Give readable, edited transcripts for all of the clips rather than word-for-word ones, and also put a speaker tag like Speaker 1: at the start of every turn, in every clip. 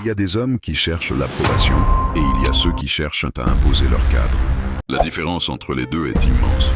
Speaker 1: Il y a des hommes qui cherchent l'approbation et il y a ceux qui cherchent à imposer leur cadre. La différence entre les deux est immense.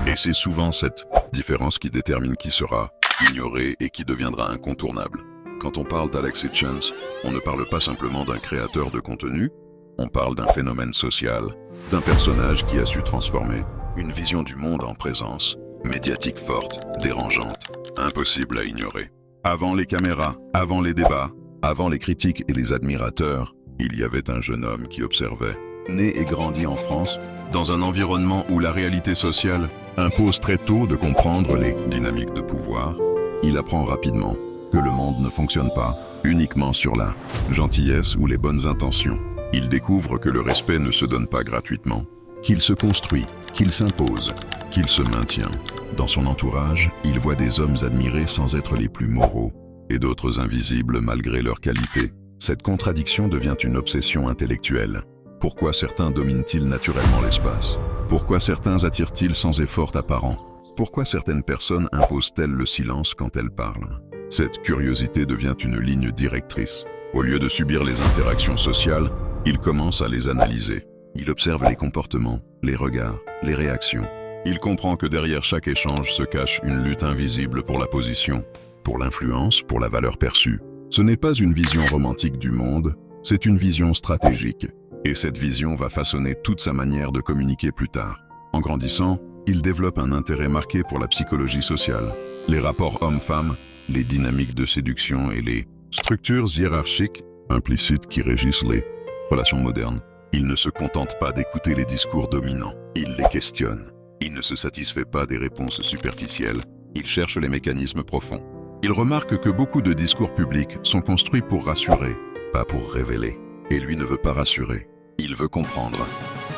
Speaker 1: Et c'est souvent cette différence qui détermine qui sera ignoré et qui deviendra incontournable. Quand on parle d'Alexis Chance, on ne parle pas simplement d'un créateur de contenu, on parle d'un phénomène social, d'un personnage qui a su transformer une vision du monde en présence, médiatique forte, dérangeante, impossible à ignorer. Avant les caméras, avant les débats, avant les critiques et les admirateurs, il y avait un jeune homme qui observait. Né et grandi en France, dans un environnement où la réalité sociale impose très tôt de comprendre les dynamiques de pouvoir, il apprend rapidement que le monde ne fonctionne pas uniquement sur la gentillesse ou les bonnes intentions. Il découvre que le respect ne se donne pas gratuitement, qu'il se construit, qu'il s'impose, qu'il se maintient. Dans son entourage, il voit des hommes admirés sans être les plus moraux, et d'autres invisibles malgré leur qualité. Cette contradiction devient une obsession intellectuelle. Pourquoi certains dominent-ils naturellement l'espace? Pourquoi certains attirent-ils sans effort apparent? Pourquoi certaines personnes imposent-elles le silence quand elles parlent? Cette curiosité devient une ligne directrice. Au lieu de subir les interactions sociales, il commence à les analyser. Il observe les comportements, les regards, les réactions. Il comprend que derrière chaque échange se cache une lutte invisible pour la position, pour l'influence, pour la valeur perçue. Ce n'est pas une vision romantique du monde, c'est une vision stratégique. Et cette vision va façonner toute sa manière de communiquer plus tard. En grandissant, il développe un intérêt marqué pour la psychologie sociale, les rapports hommes-femmes, les dynamiques de séduction et les structures hiérarchiques implicites qui régissent les relations modernes. Il ne se contente pas d'écouter les discours dominants, il les questionne. Il ne se satisfait pas des réponses superficielles, il cherche les mécanismes profonds. Il remarque que beaucoup de discours publics sont construits pour rassurer, pas pour révéler. Et lui ne veut pas rassurer, il veut comprendre.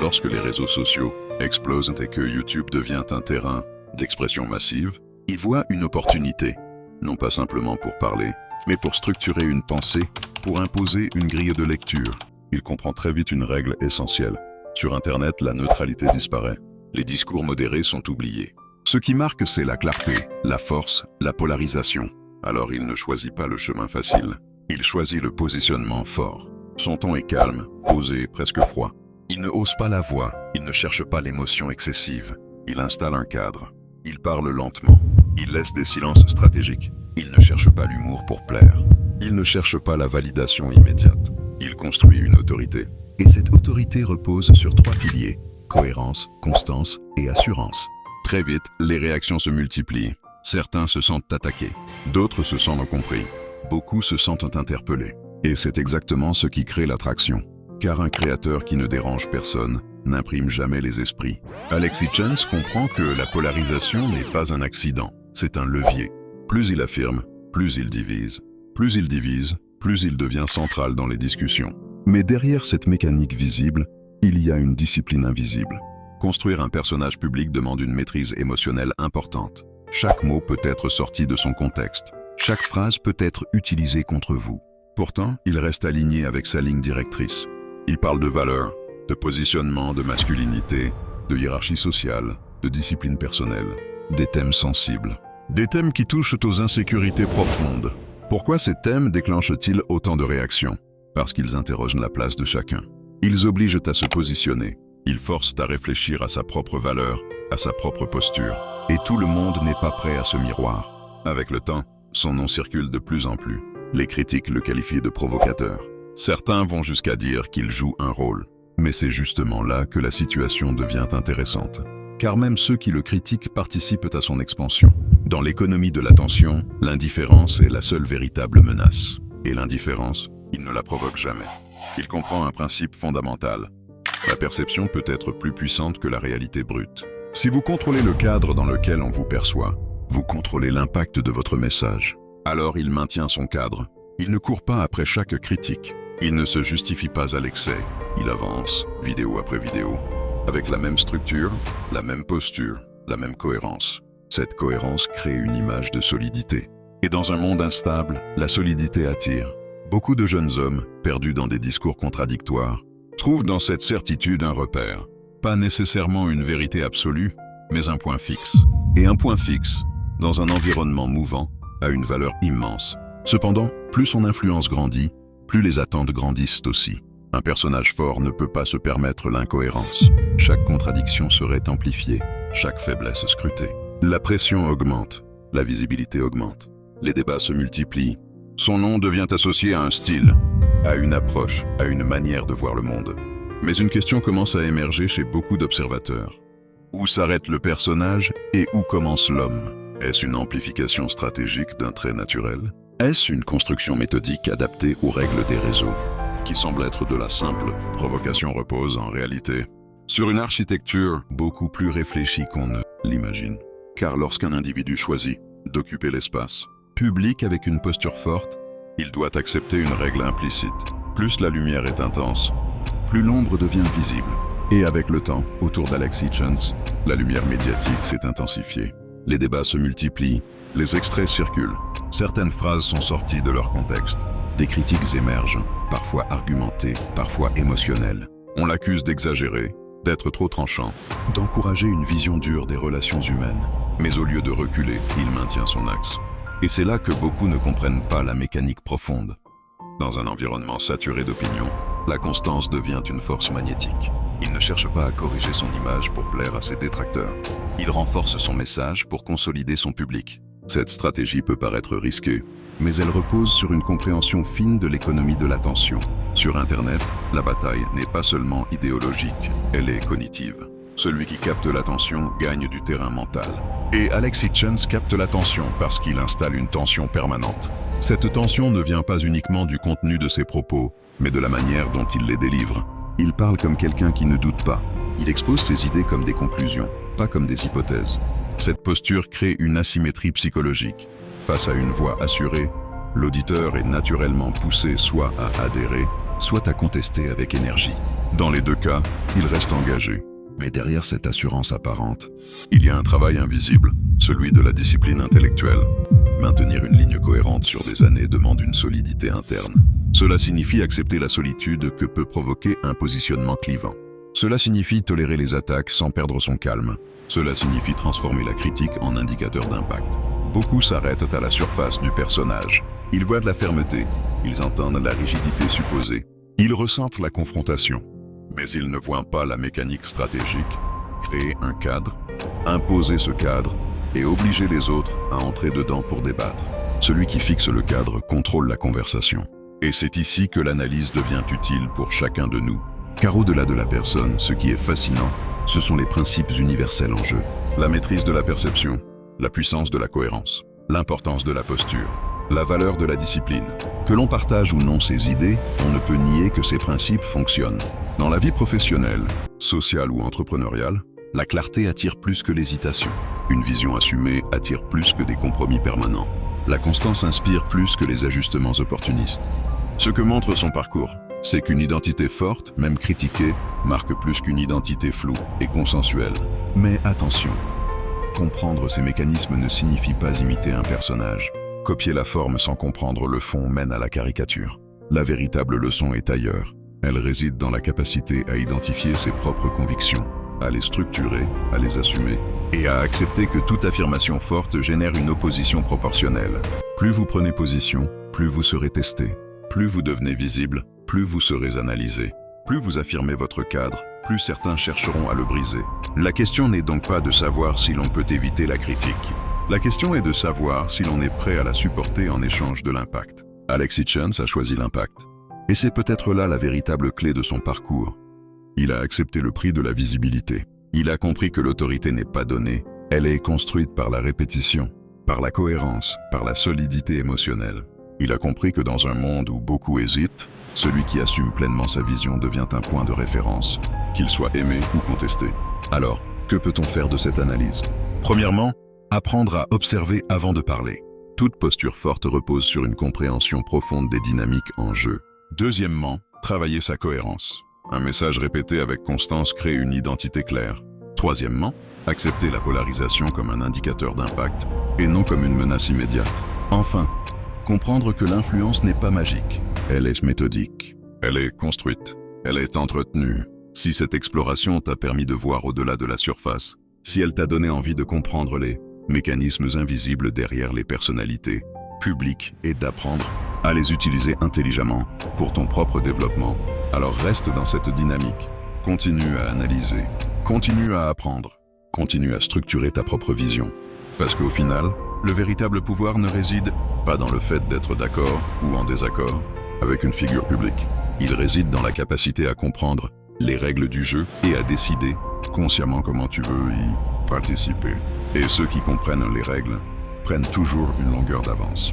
Speaker 1: Lorsque les réseaux sociaux explosent et que YouTube devient un terrain d'expression massive, il voit une opportunité, non pas simplement pour parler, mais pour structurer une pensée, pour imposer une grille de lecture. Il comprend très vite une règle essentielle. Sur Internet, la neutralité disparaît. Les discours modérés sont oubliés. Ce qui marque, c'est la clarté, la force, la polarisation. Alors il ne choisit pas le chemin facile. Il choisit le positionnement fort. Son ton est calme, posé, presque froid. Il ne hausse pas la voix, il ne cherche pas l'émotion excessive. Il installe un cadre. Il parle lentement. Il laisse des silences stratégiques. Il ne cherche pas l'humour pour plaire. Il ne cherche pas la validation immédiate. Il construit une autorité. Et cette autorité repose sur 3 piliers: cohérence, constance et assurance. Très vite, les réactions se multiplient. Certains se sentent attaqués, d'autres se sentent compris. Beaucoup se sentent interpellés. Et c'est exactement ce qui crée l'attraction. Car un créateur qui ne dérange personne n'imprime jamais les esprits. Alexis Chance comprend que la polarisation n'est pas un accident, c'est un levier. Plus il affirme, plus il divise. Plus il divise, plus il devient central dans les discussions. Mais derrière cette mécanique visible, il y a une discipline invisible. Construire un personnage public demande une maîtrise émotionnelle importante. Chaque mot peut être sorti de son contexte. Chaque phrase peut être utilisée contre vous. Pourtant, il reste aligné avec sa ligne directrice. Il parle de valeurs, de positionnement, de masculinité, de hiérarchie sociale, de discipline personnelle, des thèmes sensibles. Des thèmes qui touchent aux insécurités profondes. Pourquoi ces thèmes déclenchent-ils autant de réactions? Parce qu'ils interrogent la place de chacun. Ils obligent à se positionner. Ils forcent à réfléchir à sa propre valeur, à sa propre posture. Et tout le monde n'est pas prêt à ce miroir. Avec le temps, son nom circule de plus en plus. Les critiques le qualifient de provocateur. Certains vont jusqu'à dire qu'il joue un rôle. Mais c'est justement là que la situation devient intéressante. Car même ceux qui le critiquent participent à son expansion. Dans l'économie de l'attention, l'indifférence est la seule véritable menace. Et l'indifférence, il ne la provoque jamais. Il comprend un principe fondamental. La perception peut être plus puissante que la réalité brute. Si vous contrôlez le cadre dans lequel on vous perçoit, vous contrôlez l'impact de votre message. Alors il maintient son cadre. Il ne court pas après chaque critique. Il ne se justifie pas à l'excès. Il avance, vidéo après vidéo, avec la même structure, la même posture, la même cohérence. Cette cohérence crée une image de solidité. Et dans un monde instable, la solidité attire. Beaucoup de jeunes hommes, perdus dans des discours contradictoires, trouvent dans cette certitude un repère. Pas nécessairement une vérité absolue, mais un point fixe. Et un point fixe, dans un environnement mouvant, a une valeur immense. Cependant, plus son influence grandit, plus les attentes grandissent aussi. Un personnage fort ne peut pas se permettre l'incohérence. Chaque contradiction serait amplifiée, chaque faiblesse scrutée. La pression augmente, la visibilité augmente. Les débats se multiplient. Son nom devient associé à un style, à une approche, à une manière de voir le monde. Mais une question commence à émerger chez beaucoup d'observateurs. Où s'arrête le personnage et où commence l'homme? Est-ce une amplification stratégique d'un trait naturel? Est-ce une construction méthodique adaptée aux règles des réseaux, qui semble être de la simple provocation repose en réalité sur une architecture beaucoup plus réfléchie qu'on ne l'imagine? Car lorsqu'un individu choisit d'occuper l'espace public avec une posture forte, il doit accepter une règle implicite. Plus la lumière est intense, plus l'ombre devient visible. Et avec le temps, autour d'Alex Hitchens, la lumière médiatique s'est intensifiée. Les débats se multiplient, les extraits circulent. Certaines phrases sont sorties de leur contexte. Des critiques émergent, parfois argumentées, parfois émotionnelles. On l'accuse d'exagérer, d'être trop tranchant, d'encourager une vision dure des relations humaines. Mais au lieu de reculer, il maintient son axe. Et c'est là que beaucoup ne comprennent pas la mécanique profonde. Dans un environnement saturé d'opinions, la constance devient une force magnétique. Il ne cherche pas à corriger son image pour plaire à ses détracteurs. Il renforce son message pour consolider son public. Cette stratégie peut paraître risquée, mais elle repose sur une compréhension fine de l'économie de l'attention. Sur Internet, la bataille n'est pas seulement idéologique, elle est cognitive. Celui qui capte l'attention gagne du terrain mental. Et Alex Hitchens capte l'attention parce qu'il installe une tension permanente. Cette tension ne vient pas uniquement du contenu de ses propos, mais de la manière dont il les délivre. Il parle comme quelqu'un qui ne doute pas. Il expose ses idées comme des conclusions, pas comme des hypothèses. Cette posture crée une asymétrie psychologique. Face à une voix assurée, l'auditeur est naturellement poussé soit à adhérer, soit à contester avec énergie. Dans les deux cas, il reste engagé. Mais derrière cette assurance apparente, il y a un travail invisible, celui de la discipline intellectuelle. Maintenir une ligne cohérente sur des années demande une solidité interne. Cela signifie accepter la solitude que peut provoquer un positionnement clivant. Cela signifie tolérer les attaques sans perdre son calme. Cela signifie transformer la critique en indicateur d'impact. Beaucoup s'arrêtent à la surface du personnage. Ils voient de la fermeté, ils entendent la rigidité supposée, ils ressentent la confrontation. Mais ils ne voient pas la mécanique stratégique, créer un cadre, imposer ce cadre et obliger les autres à entrer dedans pour débattre. Celui qui fixe le cadre contrôle la conversation. Et c'est ici que l'analyse devient utile pour chacun de nous. Car au-delà de la personne, ce qui est fascinant, ce sont les principes universels en jeu. La maîtrise de la perception, la puissance de la cohérence, l'importance de la posture, la valeur de la discipline. Que l'on partage ou non ses idées, on ne peut nier que ces principes fonctionnent. Dans la vie professionnelle, sociale ou entrepreneuriale, la clarté attire plus que l'hésitation. Une vision assumée attire plus que des compromis permanents. La constance inspire plus que les ajustements opportunistes. Ce que montre son parcours, c'est qu'une identité forte, même critiquée, marque plus qu'une identité floue et consensuelle. Mais attention, comprendre ces mécanismes ne signifie pas imiter un personnage. Copier la forme sans comprendre le fond mène à la caricature. La véritable leçon est ailleurs. Elle réside dans la capacité à identifier ses propres convictions, à les structurer, à les assumer, et à accepter que toute affirmation forte génère une opposition proportionnelle. Plus vous prenez position, plus vous serez testé. Plus vous devenez visible, plus vous serez analysé. Plus vous affirmez votre cadre, plus certains chercheront à le briser. La question n'est donc pas de savoir si l'on peut éviter la critique. La question est de savoir si l'on est prêt à la supporter en échange de l'impact. Alex Hitchens a choisi l'impact. Et c'est peut-être là la véritable clé de son parcours. Il a accepté le prix de la visibilité. Il a compris que l'autorité n'est pas donnée, elle est construite par la répétition, par la cohérence, par la solidité émotionnelle. Il a compris que dans un monde où beaucoup hésitent, celui qui assume pleinement sa vision devient un point de référence, qu'il soit aimé ou contesté. Alors, que peut-on faire de cette analyse? Premièrement, apprendre à observer avant de parler. Toute posture forte repose sur une compréhension profonde des dynamiques en jeu. Deuxièmement, travailler sa cohérence. Un message répété avec constance crée une identité claire. Troisièmement, accepter la polarisation comme un indicateur d'impact et non comme une menace immédiate. Enfin, comprendre que l'influence n'est pas magique. Elle est méthodique. Elle est construite. Elle est entretenue. Si cette exploration t'a permis de voir au-delà de la surface, si elle t'a donné envie de comprendre les mécanismes invisibles derrière les personnalités publiques et d'apprendre à les utiliser intelligemment pour ton propre développement. Alors reste dans cette dynamique. Continue à analyser, continue à apprendre, continue à structurer ta propre vision. Parce qu'au final, le véritable pouvoir ne réside pas dans le fait d'être d'accord ou en désaccord avec une figure publique. Il réside dans la capacité à comprendre les règles du jeu et à décider consciemment comment tu veux y participer. Et ceux qui comprennent les règles prennent toujours une longueur d'avance.